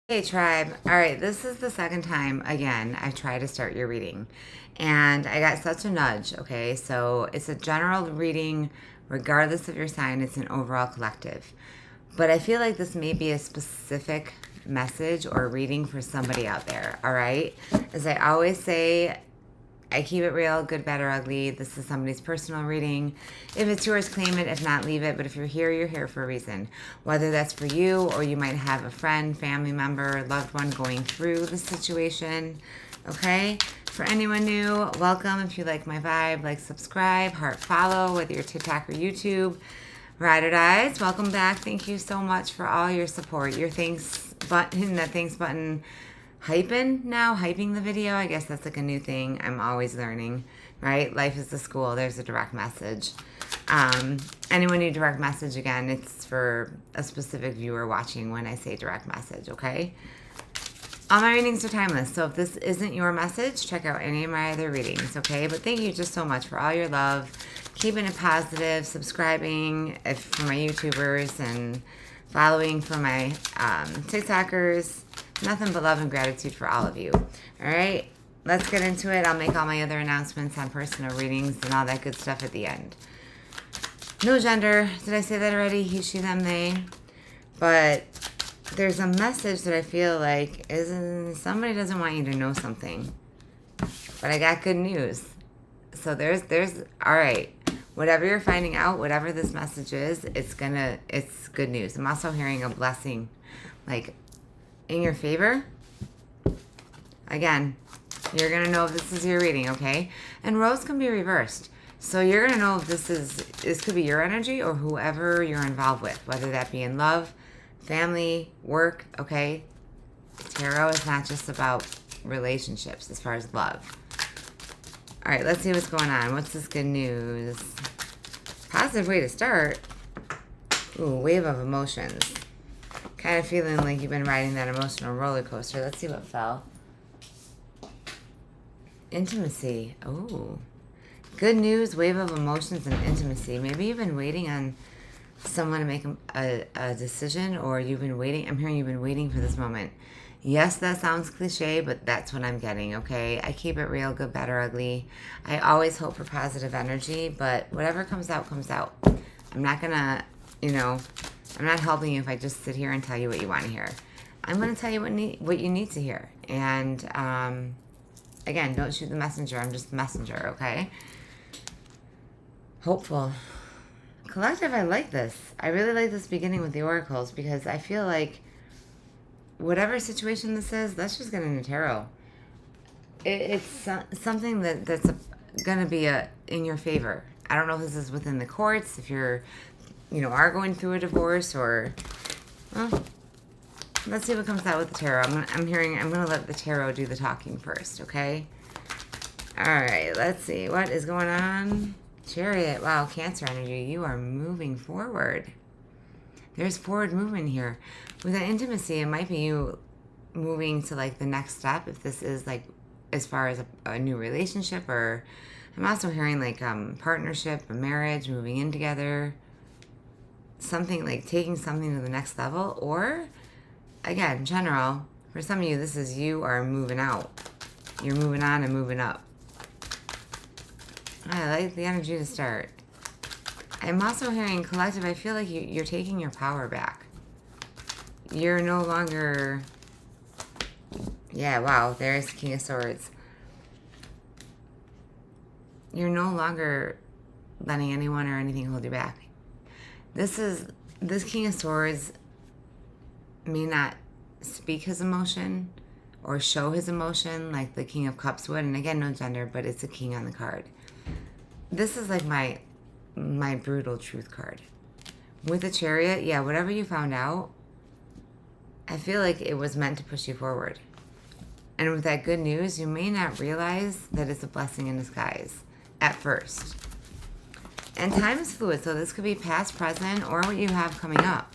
Hey tribe. All right, this is the second time again I tried to start your reading. And I got such a nudge, okay? So it's a general reading regardless of your sign, it's an overall collective. But I feel like this may be a specific message or reading for somebody out there, all right? As I always say, I keep it real, good, bad, or ugly. This is somebody's personal reading. If it's yours, claim it. If not, leave it. But if you're here for a reason. Whether that's for you or you might have a friend, family member, loved one going through the situation. Okay? For anyone new, welcome. If you like my vibe, like, subscribe, heart, follow, whether you're TikTok or YouTube. Ride or dies, welcome back. Thank you so much for all your support. Your thanks button, that thanks button hyping the video. I guess that's like a new thing. I'm always learning, right? Life is a school. There's a direct message. Anyone need direct message, again, it's for a specific viewer watching when I say direct message, okay? All my readings are timeless, so if this isn't your message, check out any of my other readings, okay? But thank you just so much for all your love, keeping it positive, subscribing for my YouTubers, and following for my TikTokers. Nothing but love and gratitude for all of you. All right, let's get into it. I'll make all my other announcements on personal readings and all that good stuff at the end. No gender. Did I say that already? He, she, them, they. But there's a message that I feel like somebody doesn't want you to know something. But I got good news. So there's all right. Whatever you're finding out, whatever this message is, it's good news. I'm also hearing a blessing, like, in your favor. Again, you're going to know if this is your reading, okay? And roles can be reversed. So you're going to know if this could be your energy or whoever you're involved with, whether that be in love, family, work, okay? Tarot is not just about relationships as far as love. All right, let's see what's going on. What's this good news? Positive way to start. Ooh, wave of emotions. Kind of feeling like you've been riding that emotional roller coaster. Let's see what fell. Intimacy. Oh. Good news, wave of emotions and intimacy. Maybe you've been waiting on someone to make a decision, or you've been waiting. I'm hearing you've been waiting for this moment. Yes, that sounds cliche, but that's what I'm getting, okay? I keep it real, good, bad, or ugly. I always hope for positive energy, but whatever comes out, comes out. I'm not going to, I'm not helping you if I just sit here and tell you what you want to hear. I'm going to tell you what you need to hear. And, again, don't shoot the messenger. I'm just the messenger, okay? Hopeful. Collective, I like this. I really like this beginning with the oracles because I feel like whatever situation this is, let's just get into tarot. It's something that's going to be in your favor. I don't know if this is within the courts, if you're are going through a divorce, or, well, let's see what comes out with the tarot. I'm going to let the tarot do the talking first, okay? All right, let's see. What is going on? Chariot. Wow, Cancer energy. You are moving forward. There's forward movement here. With that intimacy, it might be you moving to, like, the next step, if this is, like, as far as a new relationship, or I'm also hearing, like, partnership, a marriage, moving in together. Something like taking something to the next level, or again, general, for some of you, this is you are moving out. You're moving on and moving up. I like the energy to start. I'm also hearing collective. I feel like you're taking your power back. You're no longer, yeah, wow, there's King of Swords. You're no longer letting anyone or anything hold you back. This King of Swords may not speak his emotion or show his emotion like the King of Cups would. And again, no gender, but it's a king on the card. This is like my brutal truth card. With the Chariot, yeah, whatever you found out, I feel like it was meant to push you forward. And with that good news, you may not realize that it's a blessing in disguise at first. And time is fluid, so this could be past, present, or what you have coming up.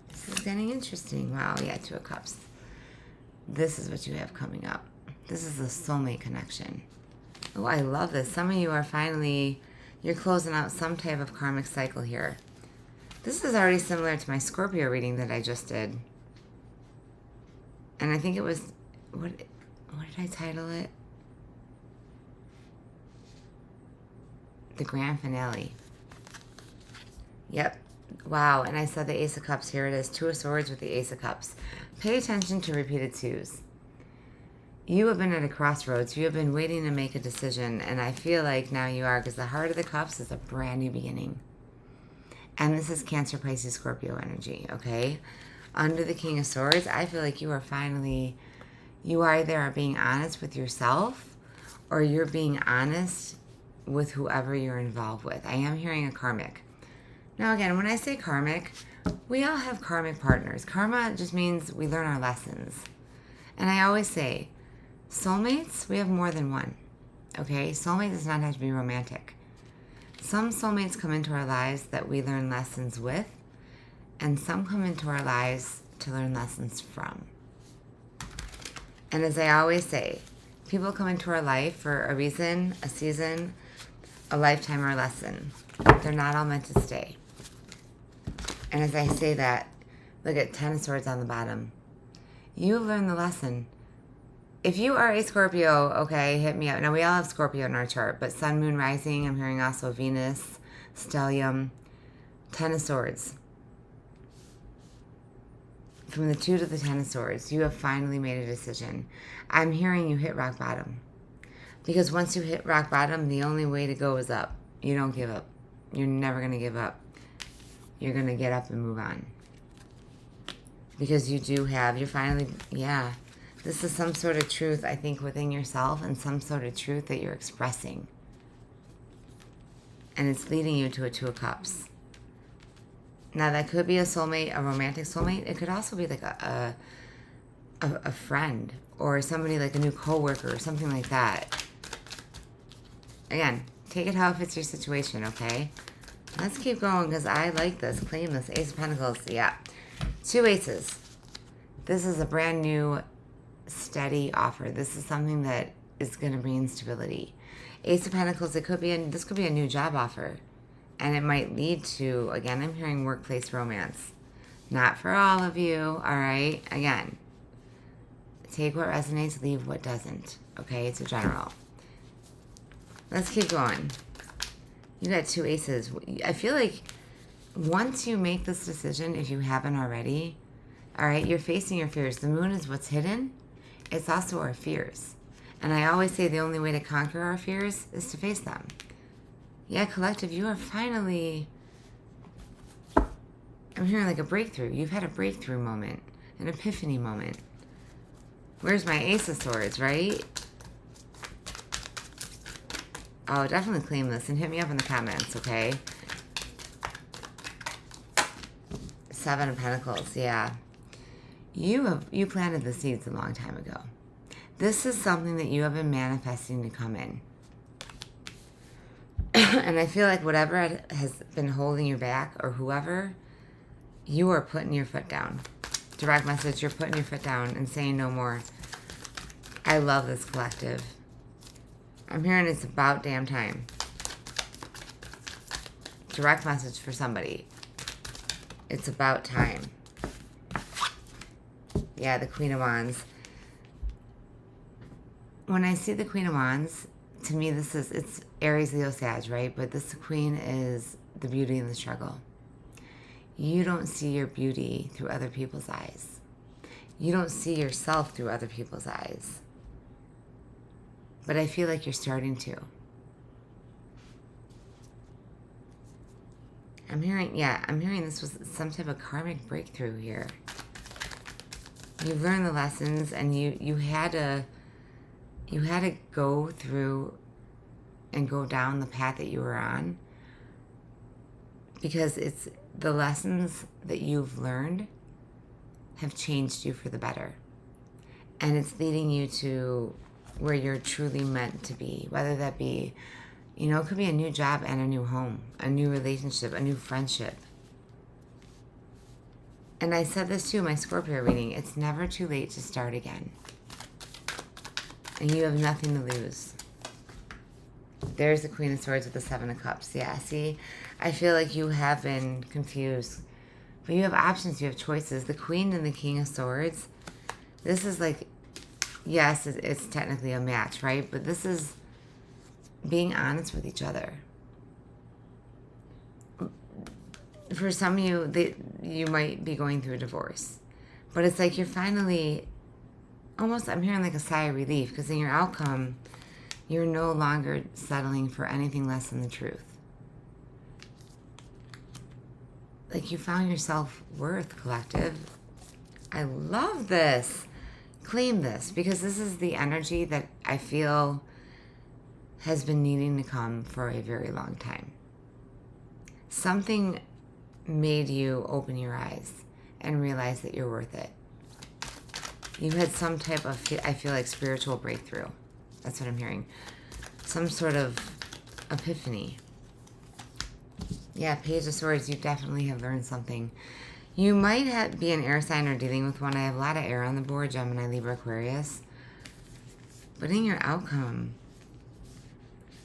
This is getting interesting. Wow, yeah, Two of Cups. This is what you have coming up. This is a soulmate connection. Oh, I love this. Some of you are you're closing out some type of karmic cycle here. This is already similar to my Scorpio reading that I just did. And I think it was, what did I title it? The grand finale. Yep. Wow. And I said the Ace of Cups. Here it is. Two of Swords with the Ace of Cups. Pay attention to repeated twos. You have been at a crossroads. You have been waiting to make a decision. And I feel like now you are, because the Heart of the Cups is a brand new beginning. And this is Cancer, Pisces, Scorpio energy. Okay. Under the King of Swords, I feel like you are finally, you either are being honest with yourself or you're being honest with whoever you're involved with. I am hearing a karmic. Now again, when I say karmic, we all have karmic partners. Karma just means we learn our lessons. And I always say, soulmates, we have more than one. Okay? Soulmate does not have to be romantic. Some soulmates come into our lives that we learn lessons with, and some come into our lives to learn lessons from. And as I always say, people come into our life for a reason, a season, a lifetime, or a lesson. They're not all meant to stay. And as I say that, look at 10 of Swords on the bottom. You learn the lesson. If you are a Scorpio, okay, hit me up. Now, we all have Scorpio in our chart, but Sun, Moon, Rising, I'm hearing also Venus, Stellium, 10 of Swords. From the 2 to the 10 of Swords, you have finally made a decision. I'm hearing you hit rock bottom. Because once you hit rock bottom, the only way to go is up. You don't give up. You're never going to give up. You're going to get up and move on. Because you do have, you're finally, yeah. This is some sort of truth, I think, within yourself and some sort of truth that you're expressing. And it's leading you to a 2 of Cups. Now, that could be a soulmate, a romantic soulmate. It could also be like a friend or somebody like a new coworker or something like that. Again, take it how it fits your situation, okay? Let's keep going because I like this. Claim this. Ace of Pentacles. Yeah. 2 aces. This is a brand new steady offer. This is something that is going to bring stability. Ace of Pentacles, this could be a new job offer. And it might lead to, again, I'm hearing workplace romance. Not for all of you, all right? Again, take what resonates, leave what doesn't. Okay, it's a general. Let's keep going. You got 2 aces. I feel like once you make this decision, if you haven't already, all right, you're facing your fears. The moon is what's hidden. It's also our fears. And I always say the only way to conquer our fears is to face them. Yeah, collective, you are finally, I'm hearing like a breakthrough. You've had a breakthrough moment, an epiphany moment. Where's my Ace of Swords, right? Oh, definitely claim this and hit me up in the comments, okay? 7 of Pentacles, yeah. You planted the seeds a long time ago. This is something that you have been manifesting to come in. And I feel like whatever has been holding you back or whoever, you are putting your foot down. Direct message, you're putting your foot down and saying no more. I love this collective. I'm hearing it's about damn time. Direct message for somebody. It's about time. Yeah, the Queen of Wands. When I see the Queen of Wands, to me it's Aries, Leo, Sag, right? But this Queen is the beauty and the struggle. You don't see your beauty through other people's eyes. You don't see yourself through other people's eyes. But I feel like you're starting to. I'm hearing this was some type of karmic breakthrough here. You've learned the lessons and you had to go through and go down the path that you were on, because it's the lessons that you've learned have changed you for the better, and it's leading you to where you're truly meant to be, whether that be, it could be a new job and a new home, a new relationship, a new friendship. And I said this too in my Scorpio reading, it's never too late to start again. And you have nothing to lose. There's the Queen of Swords with the 7 of Cups. Yeah, see? I feel like you have been confused. But you have options. You have choices. The Queen and the King of Swords This is like, yes, it's technically a match, right? But this is being honest with each other. For some of you, you might be going through a divorce. But it's like you're finally, almost, I'm hearing like a sigh of relief, because in your outcome, you're no longer settling for anything less than the truth. Like you found your self-worth, collective. I love this. Claim this, because this is the energy that I feel has been needing to come for a very long time. Something made you open your eyes and realize that you're worth it. You had some type of, I feel like, spiritual breakthrough. That's what I'm hearing. Some sort of epiphany. Yeah, Page of Swords, you definitely have learned something. You might be an air sign or dealing with one. I have a lot of air on the board, Gemini, Libra, Aquarius. But in your outcome,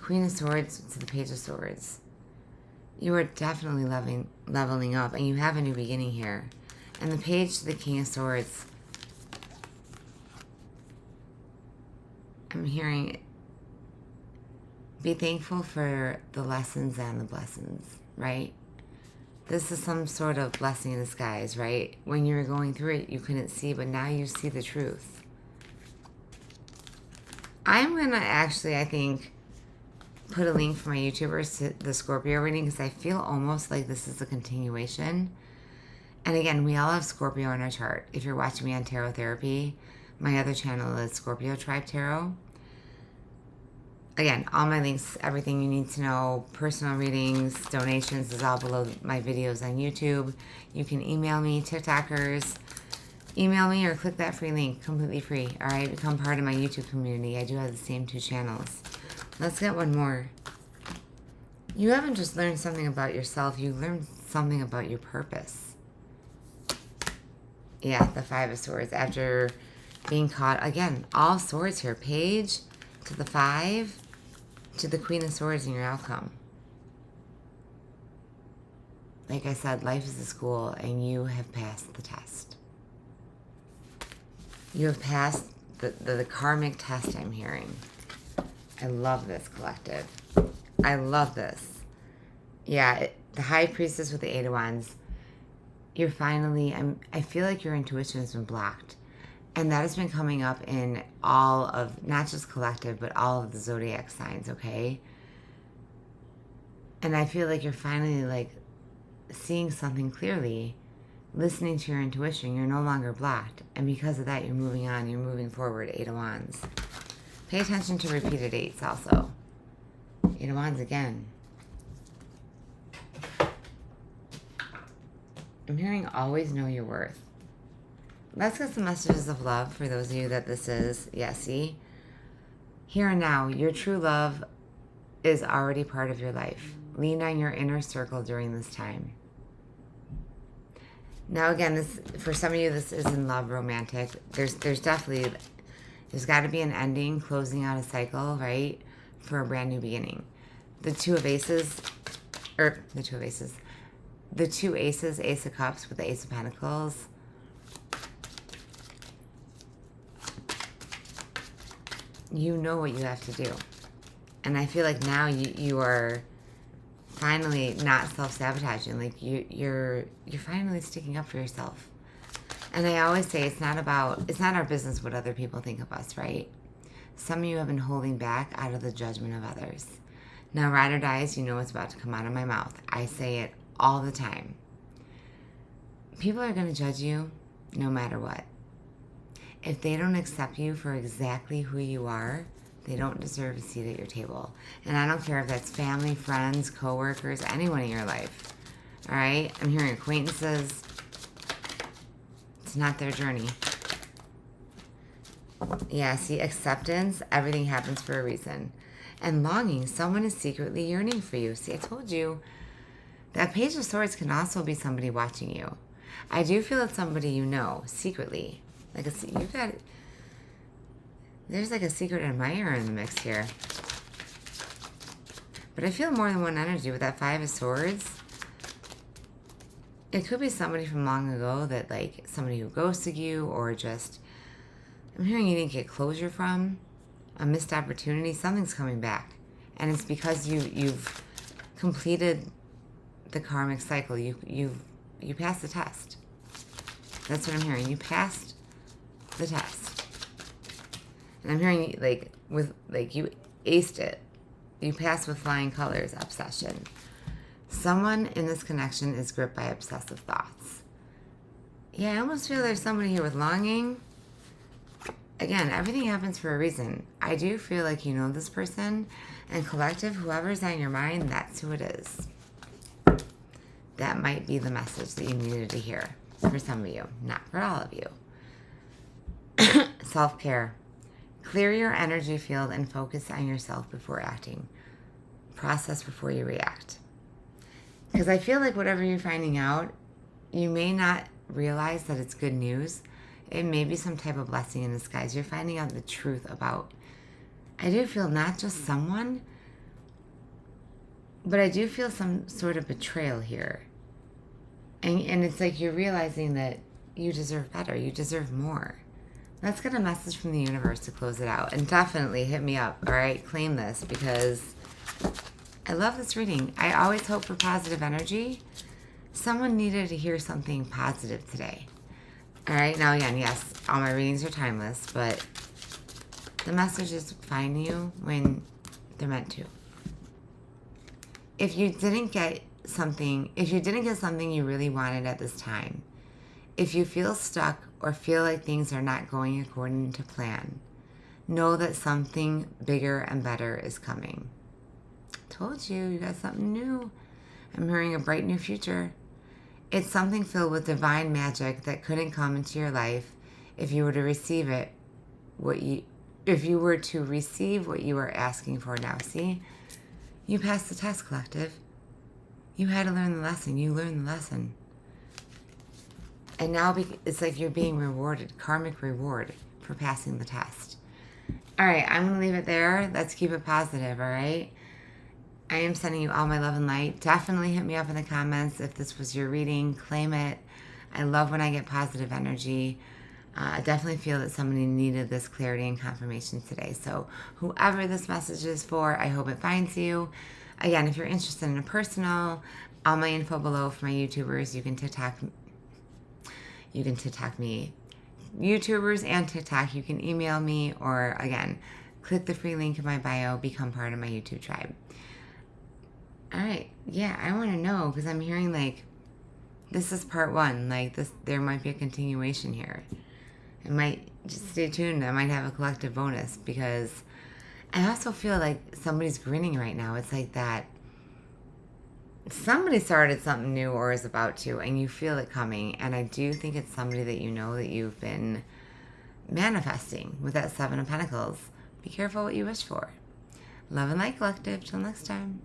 Queen of Swords to the Page of Swords, you are definitely leveling up, and you have a new beginning here. And the Page to the King of Swords, I'm hearing, be thankful for the lessons and the blessings, right? This is some sort of blessing in disguise, right? When you were going through it, you couldn't see, but now you see the truth. I'm going to actually, I think, put a link for my YouTubers to the Scorpio reading, because I feel almost like this is a continuation. And again, we all have Scorpio in our chart. If you're watching me on Tarot Therapy, my other channel is Scorpio Tribe Tarot. Again, all my links, everything you need to know, personal readings, donations is all below my videos on YouTube. You can email me, TikTokers. Email me or click that free link, completely free. All right, become part of my YouTube community. I do have the same 2 channels. Let's get one more. You haven't just learned something about yourself, you learned something about your purpose. Yeah, the 5 of Swords. After being caught, again, all swords here. Page to the 5 to the Queen of Swords in your outcome. Like I said, life is a school, and you have passed the test. You have passed the karmic test, I'm hearing. I love this, collective. I love this. Yeah, the High Priestess with the 8 of Wands. You're finally, I feel like your intuition has been blocked. And that has been coming up in all of, not just collective, but all of the zodiac signs, okay? And I feel like you're finally, like, seeing something clearly, listening to your intuition. You're no longer blocked. And because of that, you're moving on. You're moving forward. 8 of Wands. Pay attention to repeated 8s also. 8 of Wands again. I'm hearing always know your worth. Let's get some messages of love for those of you that this is. Yeah, see? Here and now, your true love is already part of your life. Lean on your inner circle during this time. Now again, this, for some of you, this isn't love, romantic. There's definitely, there's got to be an ending, closing out a cycle, right? For a brand new beginning. The 2 of Aces, the 2 Aces, Ace of Cups with the Ace of Pentacles. You know what you have to do. And I feel like now you are finally not self-sabotaging. Like you're finally sticking up for yourself. And I always say it's not our business what other people think of us, right? Some of you have been holding back out of the judgment of others. Now, ride or dies, you know what's about to come out of my mouth. I say it all the time. People are going to judge you no matter what. If they don't accept you for exactly who you are, they don't deserve a seat at your table. And I don't care if that's family, friends, coworkers, anyone in your life. All right? I'm hearing acquaintances. It's not their journey. Yeah, see, acceptance, everything happens for a reason. And longing, someone is secretly yearning for you. See, I told you, that Page of Swords can also be somebody watching you. I do feel it's somebody you know, secretly. Like, you've got, there's like a secret admirer in the mix here. But I feel more than one energy with that 5 of Swords. It could be somebody from long ago that, like, somebody who ghosted you, or just I'm hearing you didn't get closure from, a missed opportunity. Something's coming back. And it's because you've completed the karmic cycle. You passed the test. That's what I'm hearing. You passed the test. And I'm hearing you aced it. You passed with flying colors. Obsession. Someone in this connection is gripped by obsessive thoughts. Yeah, I almost feel there's somebody here with longing. Again, everything happens for a reason. I do feel like you know this person, and collective, whoever's on your mind, that's who it is. That might be the message that you needed to hear for some of you, not for all of you. Self-care. Clear your energy field and focus on yourself before acting. Process before you react. Because I feel like whatever you're finding out, you may not realize that it's good news. It may be some type of blessing in disguise. You're finding out the truth about, I do feel not just someone, but I do feel some sort of betrayal here. And it's like you're realizing that you deserve better. You deserve more. Let's get a message from the universe to close it out. And definitely hit me up, all right? Claim this, because I love this reading. I always hope for positive energy. Someone needed to hear something positive today. All right, now again, yes, all my readings are timeless, but the messages find you when they're meant to. If you didn't get something you really wanted at this time, if you feel stuck or feel like things are not going according to plan, know that something bigger and better is coming. Told you, you got something new. I'm hearing a bright new future. It's something filled with divine magic that couldn't come into your life if you were to receive what you were asking for now. See? You passed the test, collective. You had to learn the lesson. You learned the lesson. And now it's like you're being rewarded, karmic reward for passing the test. All right, I'm going to leave it there. Let's keep it positive, all right? I am sending you all my love and light. Definitely hit me up in the comments if this was your reading. Claim it. I love when I get positive energy. I definitely feel that somebody needed this clarity and confirmation today. So whoever this message is for, I hope it finds you. Again, if you're interested in a personal, all my info below for my YouTubers. You can TikTok me. YouTubers and TikTok, you can email me, or again, click the free link in my bio, become part of my YouTube tribe. All right, yeah, I want to know, because I'm hearing like this is part one. Like this, there might be a continuation here. It might, just stay tuned. I might have a collective bonus, because I also feel like somebody's grinning right now. It's like that somebody started something new or is about to, and you feel it coming. And I do think it's somebody that you know that you've been manifesting with that Seven of Pentacles. Be careful what you wish for. Love and light, collective. Till next time.